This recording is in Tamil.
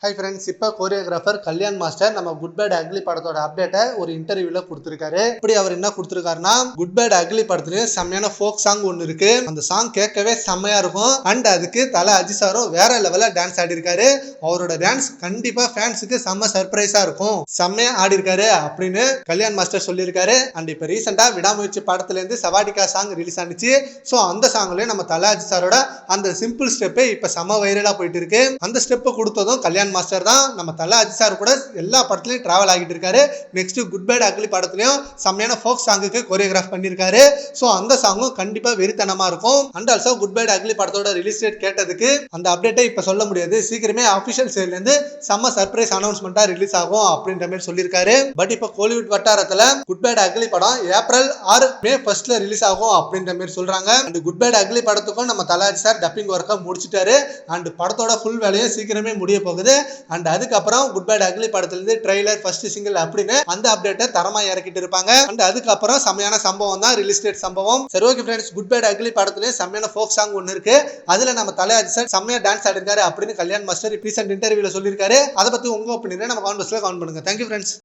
ஹாய் ஃப்ரெண்ட்ஸ், இப்போ கோரியோகிராஃபர் கல்யாண் மாஸ்டர் நம்ம குட் பேட் அக்லி படத்தோட அப்டேட்டை ஒரு இன்டர்வியூல கொடுத்துருக்காரு. இப்படி அவர் என்ன கொடுத்துருக்காருன்னா, குட் பேட் அக்லி படத்துலயும் செம்மையான ஃபோக் சாங் ஒன்று இருக்கு. அந்த சாங் கேட்கவே செம்மையா இருக்கும். அண்ட் அதுக்கு தல அஜித் சாரும் வேற லெவல்ல டான்ஸ் ஆடி இருக்காரு. அவரோட டான்ஸ் கண்டிப்பா ஃபேன்ஸுக்கு செம்ம சர்ப்ரைஸா இருக்கும். செம்மையா ஆடி இருக்காரு அப்படின்னு கல்யாண் மாஸ்டர் சொல்லியிருக்காரு. அண்ட் இப்போ ரீசெண்டா விடாமுயற்சி படத்துல இருந்து சவாடிகா சாங் ரிலீஸ் ஆனிச்சு. ஸோ அந்த சாங்லயும் நம்ம தல அஜித் சாரோட அந்த சிம்பிள் ஸ்டெப்பு இப்போ செம்ம வைரலா போயிட்டு இருக்கு. அந்த ஸ்டெப்பை கொடுத்ததும் கல்யாண் மாஸ்டர் தான். நம்ம தல அஜித் சார் கூட எல்லா படத்துலயும் டிராவல் ஆகிட்டு இருக்காரு. நெக்ஸ்ட் குட் பேட் அக்லி படத்துலயும் செம்மையான ஃபோக் சாங்குக்கு கோரியோகிராஃப் பண்ணிருக்காரு. சோ அந்த சாங்கும் கண்டிப்பா வெறித்தனமா இருக்கும். And also good bad ugly படத்தோட ரிலீஸ் டேட் கேட்டதுக்கு அந்த அப்டேட்டை இப்ப சொல்ல முடியாது, சீக்கிரமே அபிஷியல் சைட்ல இருந்து செம்ம சர்ப்ரைஸ் அனௌன்ஸ்மெண்டா ரிலீஸ் ஆகும் அப்படின்ற மாதிரி சொல்லியிருக்காரு. பட் இப்ப கோலிவுட் வட்டாரத்துல குட் பேட் அக்லி படம் ஏப்ரல் 6 மே 1 ரிலீஸ் ஆகும் அப்படின்ற மாதிரி சொல்றாங்க. அண்ட் குட் பேட் அக்லி படத்துக்கும் நம்ம தல அஜித் சார் டப்பிங் ஒர்க்கை முடிச்சிட்டாரு. அண்ட் படத்தோட ஃபுல் வேலையும் சீக்கிரமே முடிய போகுது. அண்ட் அதுக்கப்புறம் குட் பேட் அக்லி படத்துல இருந்து ட்ரெய்லர், ஃபர்ஸ்ட் சிங்கிள் அப்படின்னு அந்த அப்டேட்டை தரமா இறக்கிட்டு இருப்பாங்க. அண்ட் அதுக்கப்புறம் செம்மையான சம்பவம் தான் ரிலீஸ் டேட் சம்பவம். சரி, okay friends, good bad ugly படத்துல செம்மையான ஃபோக் சாங் ஒன்று இருக்கு. அதுல நம்ம தல அஜித் சார் செம்மையா டான்ஸ் ஆடிருக்காரு அப்படின்னு கல்யாண் மாஸ்டர் ரீசெண்ட் இன்டர்வியூல சொல்லியிருக்காரு. அதை பத்தி உங்க ஒப்பீனியனை நம்ம கமெண்ட் பாக்ஸ்ல கமெண்ட் பண்ணுங்க. Thank you friends.